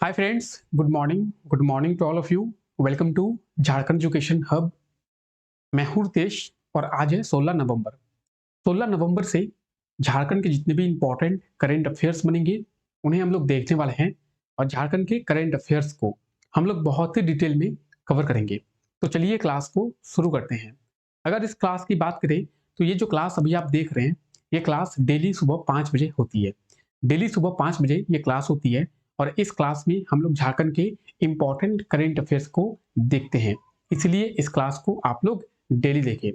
Hi friends, good morning to all of you. Welcome to Jharkhand education hub. मैं हूं रितेश और आज है 16 नवंबर। 16 नवंबर से झारखंड के जितने भी इंपॉर्टेंट करेंट अफेयर्स बनेंगे उन्हें हम लोग देखने वाले हैं और झारखंड के करेंट अफेयर्स को हम लोग बहुत ही डिटेल में कवर करेंगे। तो चलिए क्लास को शुरू करते हैं। अगर इस क्लास की बात करें तो ये जो क्लास अभी आप देख रहे हैं, ये क्लास डेली सुबह 5 बजे होती है। डेली सुबह 5 बजे ये क्लास होती है और इस क्लास में हम लोग झारखंड के इंपॉर्टेंट करेंट अफेयर्स को देखते हैं। इसलिए इस क्लास को आप लोग डेली देखें।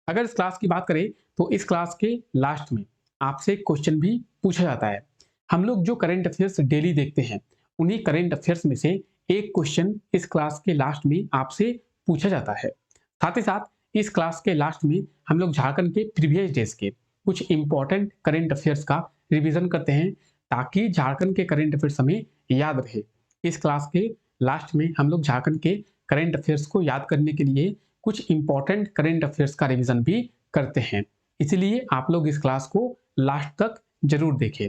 अगर इस क्लास की बात करें तो इस क्लास के लास्ट में आपसे क्वेश्चन भी पूछा जाता है। हम लोग जो करंट अफेयर्स डेली देखते हैं उन्हीं करंट अफेयर्स में से एक क्वेश्चन इस क्लास के लास्ट में आपसे पूछा जाता है। साथ ही साथ इस क्लास के लास्ट में हम लोग झारखंड के प्रीवियस डेज के कुछ इंपॉर्टेंट करंट अफेयर्स का रिवीजन करते हैं ताकि झारखंड के करंट अफेयर्स हमें याद रहे। इस क्लास के लास्ट में हम लोग झारखंड के करंट अफेयर्स को याद करने के लिए कुछ इंपॉर्टेंट करंट अफेयर्स का रिवीजन भी करते हैं। इसलिए आप लोग इस क्लास को लास्ट तक जरूर देखें।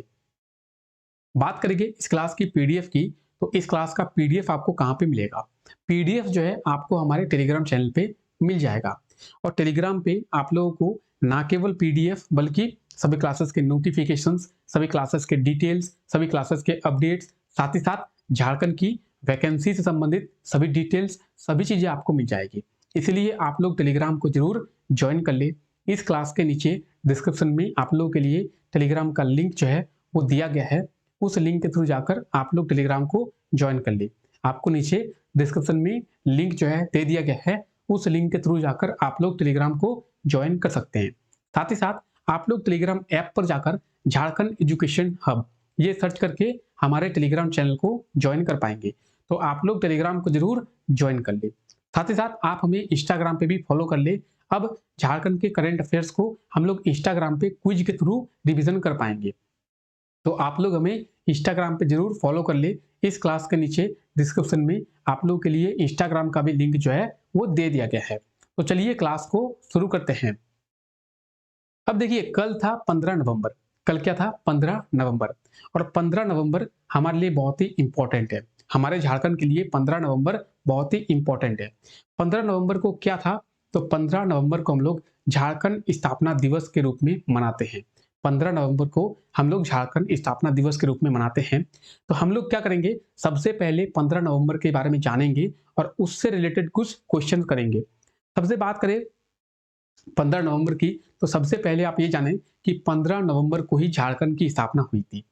बात करेंगे इस क्लास की पीडीएफ की, तो इस क्लास का पीडीएफ आपको कहाँ पे मिलेगा? पीडीएफ जो है आपको हमारे टेलीग्राम चैनल पे मिल जाएगा और टेलीग्राम पे आप लोगों को ना केवल पीडीएफ बल्कि सभी क्लासेस के नोटिफिकेशंस, सभी क्लासेस के डिटेल्स, सभी क्लासेस के अपडेट्स, साथ ही साथ झारखंड की वैकेंसी से संबंधित सभी डिटेल्स, सभी चीजें आपको मिल जाएगी। इसलिए आप लोग टेलीग्राम को जरूर ज्वाइन कर ले। इस क्लास के नीचे डिस्क्रिप्शन में आप लोगों के लिए टेलीग्राम का लिंक जो है वो दिया गया है। उस लिंक के थ्रू जाकर आप लोग टेलीग्राम को ज्वाइन कर ले। आपको नीचे डिस्क्रिप्शन में लिंक जो है दे दिया गया है। उस लिंक के थ्रू जाकर आप लोग टेलीग्राम को ज्वाइन कर सकते हैं। साथ ही साथ आप लोग टेलीग्राम ऐप पर जाकर झारखंड एजुकेशन हब ये सर्च करके हमारे टेलीग्राम चैनल को ज्वाइन कर पाएंगे। तो आप लोग टेलीग्राम को जरूर ज्वाइन कर ले। साथ ही साथ आप हमें इंस्टाग्राम पे भी फॉलो कर ले। अब झारखंड के करंट अफेयर्स को हम लोग इंस्टाग्राम पे क्विज के थ्रू रिवीजन कर पाएंगे। तो आप लोग हमें इंस्टाग्राम पे जरूर फॉलो कर ले। इस क्लास के नीचे डिस्क्रिप्शन में आप लोगों के लिए इंस्टाग्राम का भी लिंक जो है वो दे दिया गया है। तो चलिए क्लास को शुरू करते हैं। अब देखिए, कल था 15 नवंबर। कल क्या था? 15 नवंबर। और 15 नवंबर हमारे लिए बहुत ही इंपॉर्टेंट है। हमारे झारखंड के लिए 15 नवंबर बहुत ही इंपॉर्टेंट है। 15 नवंबर को क्या था? तो 15 नवंबर को हम लोग झारखंड स्थापना दिवस के रूप में मनाते हैं। 15 नवंबर को हम लोग झारखंड स्थापना दिवस के रूप में मनाते हैं। तो हम लोग क्या करेंगे, सबसे पहले 15 नवंबर के बारे में जानेंगे और उससे रिलेटेड कुछ क्वेश्चन करेंगे। सबसे बात करें 15 नवंबर की, तो सबसे पहले आप ये जानें कि 15 नवंबर को ही झारखंड की स्थापना हुई थी।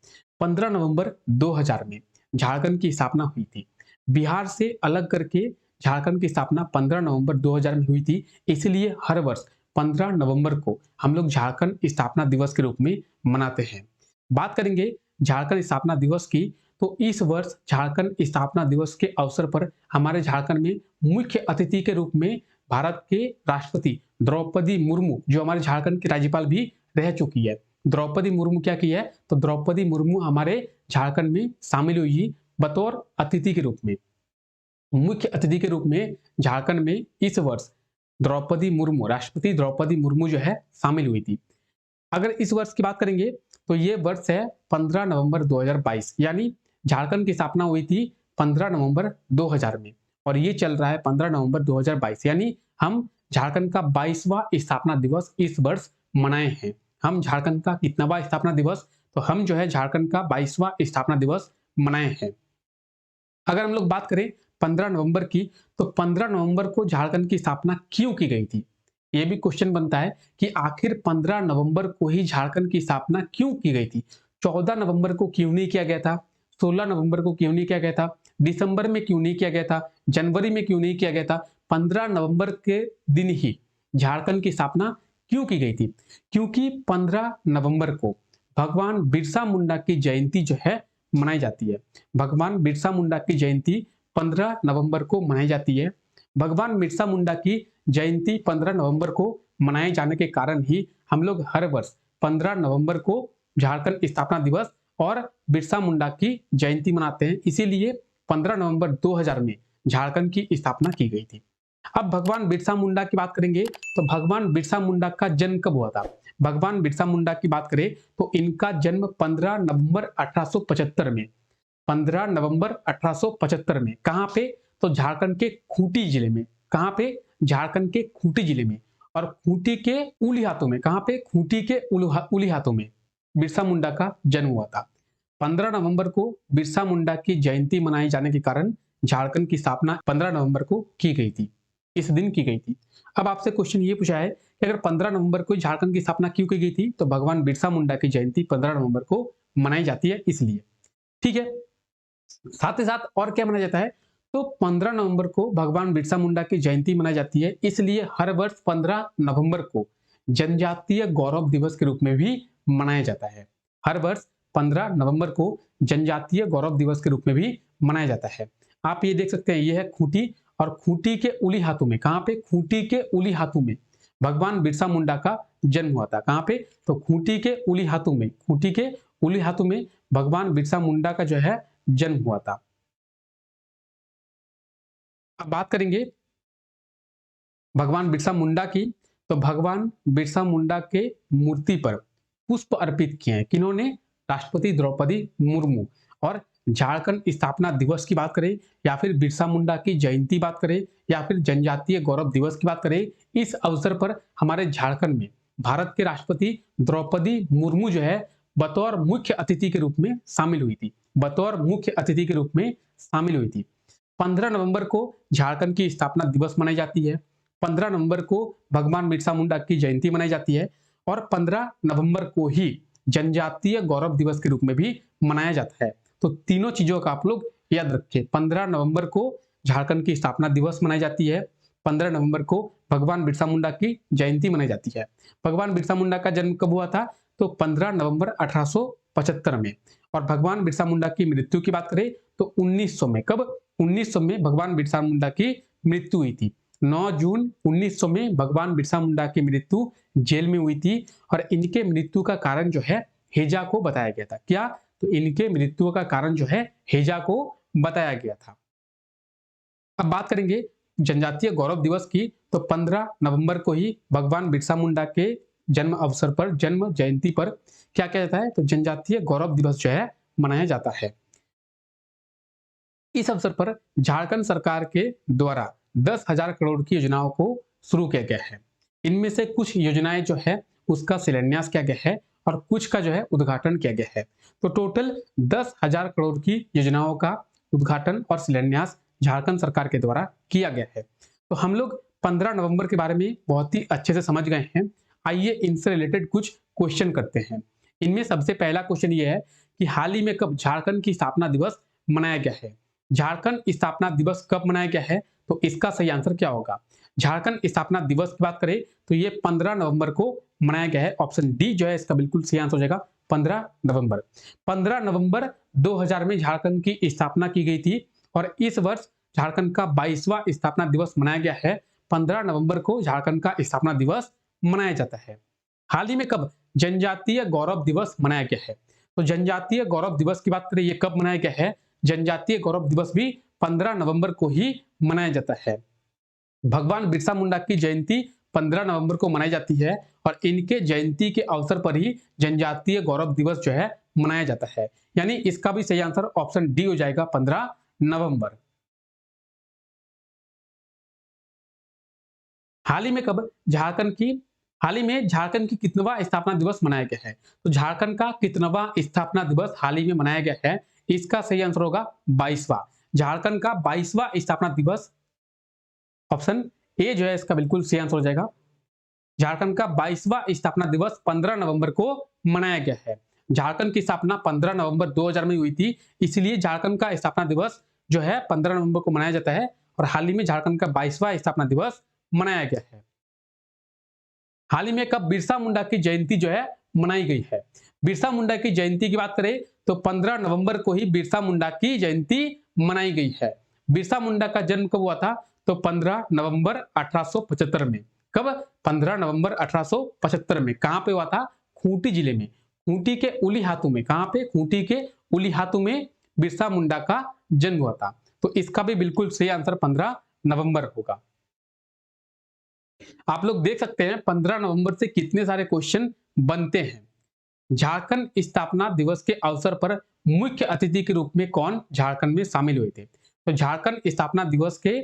15 नवंबर 2000 में झारखंड की स्थापना हुई थी। बिहार से अलग करके झारखंड की स्थापना 15 नवंबर 2000 में हुई थी। इसलिए हर वर्ष 15 नवंबर को हम लोग झारखंड स्थापना दिवस के रूप में मनाते हैं। बात करेंगे झारखंड स्थापना दिवस की, तो इस वर्ष झारखंड स्थापना दिवस के अवसर पर हमारे झारखंड में मुख्य अतिथि के रूप में भारत के राष्ट्रपति द्रौपदी मुर्मू, जो हमारे झारखंड की राज्यपाल भी रह चुकी है, द्रौपदी मुर्मू क्या की है? तो द्रौपदी मुर्मू हमारे झारखंड में शामिल हुई बतौर अतिथि के रूप में। मुख्य अतिथि के रूप में झारखंड में इस वर्ष द्रौपदी मुर्मू, राष्ट्रपति द्रौपदी मुर्मू जो है शामिल हुई थी। अगर इस वर्ष की बात करेंगे तो ये वर्ष है 15 नवंबर 2022, यानी झारखंड की स्थापना हुई थी 15 नवंबर 2000 में और ये चल रहा है 15 नवंबर 2022, यानी हम झारखंड का 22वां स्थापना दिवस इस वर्ष मनाए हैं। हम झारखंड का कितनावां स्थापना दिवस? तो हम जो है झारखंड का 22वां स्थापना दिवस मनाए हैं। अगर हम लोग बात करें 15 नवंबर की, तो 15 नवंबर को झारखंड की स्थापना क्यों की गई थी? ये भी क्वेश्चन बनता है कि आखिर 15 नवंबर को ही झारखंड की स्थापना क्यों की गई थी? 14 नवंबर को क्यों नहीं किया गया था? 16 नवंबर को क्यों नहीं किया गया था? दिसंबर में क्यों नहीं किया गया था? जनवरी में क्यों नहीं किया गया था? 15 नवंबर के दिन ही झारखंड की स्थापना क्यों की गई थी? क्योंकि 15 नवंबर को भगवान बिरसा मुंडा की जयंती जो है मनाई जाती है। भगवान बिरसा मुंडा की जयंती 15 नवंबर को मनाई जाती है। भगवान बिरसा मुंडा की जयंती 15 नवंबर को मनाए जाने के कारण ही हम लोग हर वर्ष 15 नवंबर को झारखंड स्थापना दिवस और बिरसा मुंडा की जयंती मनाते हैं। इसीलिए 15 नवंबर 2000 में झारखंड की स्थापना की गई थी। अब भगवान बिरसा मुंडा की बात करेंगे तो भगवान बिरसा मुंडा का जन्म कब हुआ था? भगवान बिरसा मुंडा की बात करें तो इनका जन्म 15 नवंबर 1875 में 15 नवंबर 1875 में। कहां पे? तो झारखंड के खूंटी जिले में। कहां पे? झारखंड के खूंटी जिले में। और खूंटी के उलिहातों में। कहां पे? खूंटी के उलिहातों में बिरसा मुंडा का जन्म हुआ था। 15 नवंबर को बिरसा मुंडा की जयंती मनाए जाने के कारण झारखंड की स्थापना 15 नवंबर को की गई थी, इस दिन की गई थी। अब आपसे क्वेश्चन ये पूछा है कि अगर 15 नवंबर को झारखंड की स्थापना क्यों की गई थी, तो भगवान बिरसा मुंडा की जयंती 15 नवंबर को मनाई जाती है इसलिए। ठीक है, साथ ही साथ और क्या मनाया जाता है, तो 15 नवंबर को भगवान बिरसा मुंडा की जयंती मनाई जाती है, इसलिए हर वर्ष 15 नवंबर को जनजातीय गौरव दिवस के रूप में भी मनाया जाता है। हर वर्ष 15 नवंबर को जनजातीय गौरव दिवस के रूप में भी मनाया जाता है। आप ये देख सकते हैं, ये है खूंटी, और खूंटी के उलिहातू में। कहां पे? खूंटी के उलिहातू में भगवान बिरसा मुंडा का जन्म हुआ था। कहां पे? तो खूंटी के उलिहातू में। खूंटी के उलिहातू में भगवान बिरसा मुंडा का जो है जन्म हुआ था। अब बात करेंगे भगवान बिरसा मुंडा की, तो भगवान बिरसा मुंडा के मूर्ति पर पुष्प अर्पित किए हैं किन्होंने? राष्ट्रपति द्रौपदी मुर्मू। और झारखंड स्थापना दिवस की बात करें, या फिर बिरसा मुंडा की जयंती बात करें, या फिर जनजातीय गौरव दिवस की बात करें, इस अवसर पर हमारे झारखंड में भारत के राष्ट्रपति द्रौपदी मुर्मू जो है बतौर मुख्य अतिथि के रूप में शामिल हुई थी। बतौर मुख्य अतिथि के रूप में शामिल हुई थी। 15 नवंबर को झारखंड की स्थापना दिवस मनाई जाती है। 15 नवंबर को भगवान बिरसा मुंडा की जयंती मनाई जाती है, और 15 नवंबर को ही जनजातीय गौरव दिवस के रूप में भी मनाया जाता है। तो तीनों चीजों का आप लोग याद रखें। 15 नवंबर को झारखंड की स्थापना दिवस मनाई जाती है। 15 नवंबर को भगवान बिरसा मुंडा की जयंती मनाई जाती है। भगवान बिरसा मुंडा का जन्म कब हुआ था? तो 15 नवंबर 1875 में। और भगवान बिरसा मुंडा की मृत्यु की बात करें तो 1900 में। कब? 1900 में भगवान बिरसा मुंडा की मृत्यु हुई थी। 9 जून 1900 में भगवान बिरसा मुंडा की मृत्यु जेल में हुई थी, और इनके मृत्यु का कारण जो है हेजा को बताया गया था। क्या? तो इनके मृत्यु का कारण जो है हेजा को बताया गया था। अब बात करेंगे जनजातीय गौरव दिवस की, तो 15 नवंबर को ही भगवान बिरसा मुंडा के जन्म अवसर पर, जन्म जयंती पर क्या किया जाता है, तो जनजातीय गौरव दिवस जो है मनाया जाता है। इस अवसर पर झारखंड सरकार के द्वारा 10,000 करोड़ की योजनाओं को शुरू किया गया है। इनमें से कुछ योजनाएं जो है उसका शिलान्यास किया गया है, और कुछ का जो है उद्घाटन किया गया है। तो टोटल 10,000 करोड़ की योजनाओं का उद्घाटन और शिलान्यास झारखंड सरकार के द्वारा किया गया है। तो हम लोग 15 नवंबर के बारे में बहुत ही अच्छे से समझ गए हैं। आइए इनसे रिलेटेड कुछ क्वेश्चन करते हैं। इनमें सबसे पहला क्वेश्चन ये है कि हाल ही में कब झारखंड की स्थापना दिवस मनाया गया है? झारखंड स्थापना दिवस कब मनाया गया है? तो इसका सही आंसर क्या होगा? झारखंड स्थापना दिवस की बात करें तो ये 15 नवंबर को मनाया गया है। ऑप्शन डी जो है इसका बिल्कुल सही आंसर हो जाएगा, 15 नवंबर। 15 नवंबर 2000 में झारखंड की स्थापना की गई थी, और इस वर्ष झारखंड का 22वां स्थापना दिवस मनाया गया है। 15 नवंबर को झारखंड का स्थापना दिवस मनाया जाता है। हाल ही में कब जनजातीय गौरव दिवस मनाया गया है? तो जनजातीय गौरव दिवस की बात करें, ये कब मनाया गया है? जनजातीय गौरव दिवस भी 15 नवंबर को ही मनाया जाता है। भगवान बिरसा मुंडा की जयंती 15 नवंबर को मनाई जाती है, और इनके जयंती के अवसर पर ही जनजातीय गौरव दिवस जो है मनाया जाता है। यानी इसका भी सही आंसर ऑप्शन डी हो जाएगा, 15 नवंबर। हाल ही में कब झारखंड की हाल ही में झारखंड की कितनवां स्थापना दिवस मनाया गया है? तो झारखंड का कितनवां स्थापना दिवस हाल ही में मनाया गया है? इसका सही आंसर होगा 22वां। झारखंड का 22वां स्थापना दिवस, ऑप्शन ए जो है इसका बिल्कुल सही आंसर हो जाएगा। झारखंड का 22वां स्थापना दिवस 15 नवंबर को मनाया गया है। झारखंड की स्थापना 15 नवंबर 2000 में हुई थी, इसलिए झारखंड का स्थापना दिवस जो है 15 नवंबर को मनाया जाता है, और हाल ही में झारखंड का 22वां स्थापना दिवस मनाया गया है। हाल ही में कब बिरसा मुंडा की जयंती जो है मनाई गई है? बिरसा मुंडा की जयंती की बात करें तो 15 नवंबर को ही बिरसा मुंडा की जयंती मनाई गई है। बिरसा मुंडा का जन्म कब हुआ था? तो 15 नवंबर 1875 में। कब? 15 नवंबर 1875 में। कहां पे हुआ था? खूंटी जिले में। खूंटी के उलिहातू में। कहां पे? खूंटी के उलिहातू में बिरसा मुंडा का जन्म हुआ था। तो इसका भी बिल्कुल सही आंसर 15 नवंबर होगा। आप लोग देख सकते हैं 15 नवंबर से कितने सारे क्वेश्चन बनते हैं। झारखंड स्थापना दिवस के अवसर पर मुख्य अतिथि के रूप में कौन झारखंड में शामिल हुए थे? तो झारखंड स्थापना दिवस के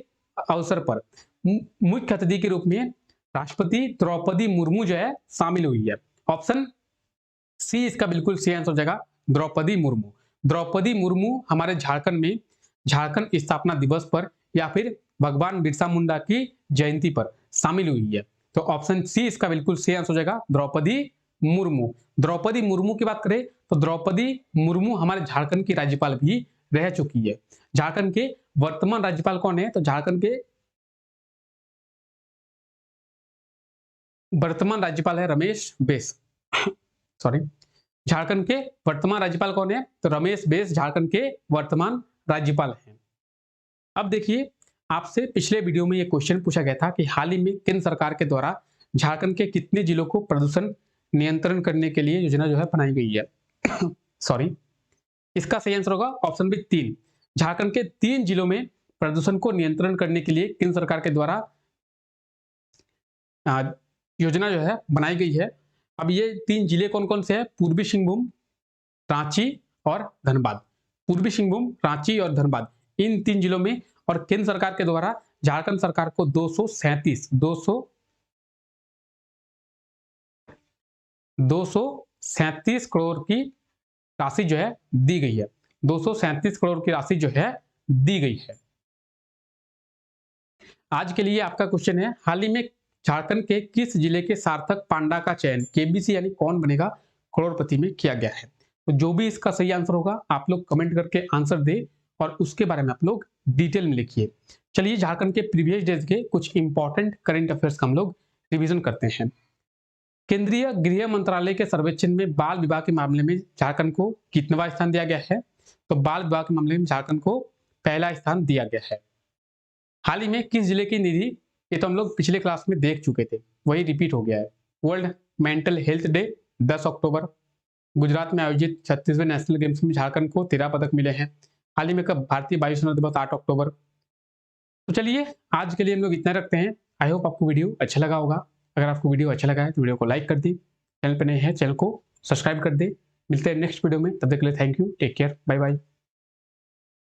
अवसर पर मुख्य अतिथि के रूप में राष्ट्रपति द्रौपदी मुर्मू जो है शामिल हुई है। ऑप्शन सी इसका बिल्कुल सही आंसर हो जाएगा, द्रौपदी मुर्मू। द्रौपदी मुर्मू हमारे झारखंड में झारखंड स्थापना दिवस पर या फिर भगवान बिरसा मुंडा की जयंती पर शामिल हुई है। तो ऑप्शन सी इसका बिल्कुल सही आंसर हो जाएगा, द्रौपदी मुर्मू। द्रौपदी मुर्मू की बात करें तो द्रौपदी मुर्मू हमारे झारखंड की राज्यपाल भी रह चुकी है। झारखंड के वर्तमान राज्यपाल कौन है? तो झारखंड के वर्तमान राज्यपाल है रमेश बैस। सॉरी, झारखंड के वर्तमान राज्यपाल कौन है? तो रमेश बैस झारखंड के वर्तमान राज्यपाल हैं। अब देखिए, आपसे पिछले वीडियो में यह क्वेश्चन पूछा गया था कि हाल ही में केंद्र सरकार के द्वारा झारखंड के कितने जिलों को प्रदूषण नियंत्रण करने के लिए योजना जो है बनाई गई है। सॉरी, इसका सही आंसर होगा ऑप्शन बी 3। झारखंड के 3 जिलों में प्रदूषण को नियंत्रण करने के लिए केंद्र सरकार के द्वारा योजना जो है बनाई गई है। अब ये 3 जिले कौन कौन से हैं? पूर्वी सिंहभूम, रांची और धनबाद। पूर्वी सिंहभूम, रांची और धनबाद, इन 3 जिलों में, और केंद्र सरकार के द्वारा झारखंड सरकार को 237 करोड़ की राशि जो है दी गई है। 237 करोड़ की राशि जो है दी गई है। आज के लिए आपका क्वेश्चन है, हाल ही में झारखंड के किस जिले के सार्थक पांडा का चयन केबीसी यानी कौन बनेगा करोड़पति में किया गया है? तो जो भी इसका सही आंसर होगा आप लोग कमेंट करके आंसर दे और उसके बारे में आप लोग डिटेल में लिखिए। चलिए, झारखंड के प्रीवियस डेज के कुछ इंपॉर्टेंट करंट अफेयर्स का हम लोग रिवीजन करते हैं। केंद्रीय गृह मंत्रालय के सर्वेक्षण में बाल विवाह के मामले में झारखंड को कितवां स्थान दिया गया है? तो बाल विवाह के मामले में झारखंड को पहला स्थान दिया गया है। हाल ही में किस जिले की निधि, ये तो हम लोग पिछले क्लास में देख चुके थे, वही रिपीट हो गया है। वर्ल्ड मेंटल हेल्थ डे 10 अक्टूबर। गुजरात में आयोजित 36वें नेशनल गेम्स में झारखंड को 13 पदक मिले हैं। हाल ही में कब? भारतीय वायुसेना दिवस 8 अक्टूबर। तो चलिए, आज के लिए हम लोग इतना रखते हैं। आई होप आपको वीडियो अच्छा लगा होगा। अगर आपको वीडियो अच्छा लगा है तो वीडियो को लाइक कर दी, चैनल पर नए हैं चैनल को सब्सक्राइब कर दे। मिलते हैं नेक्स्ट वीडियो में, तब तक के लिए thank you, take care, bye bye.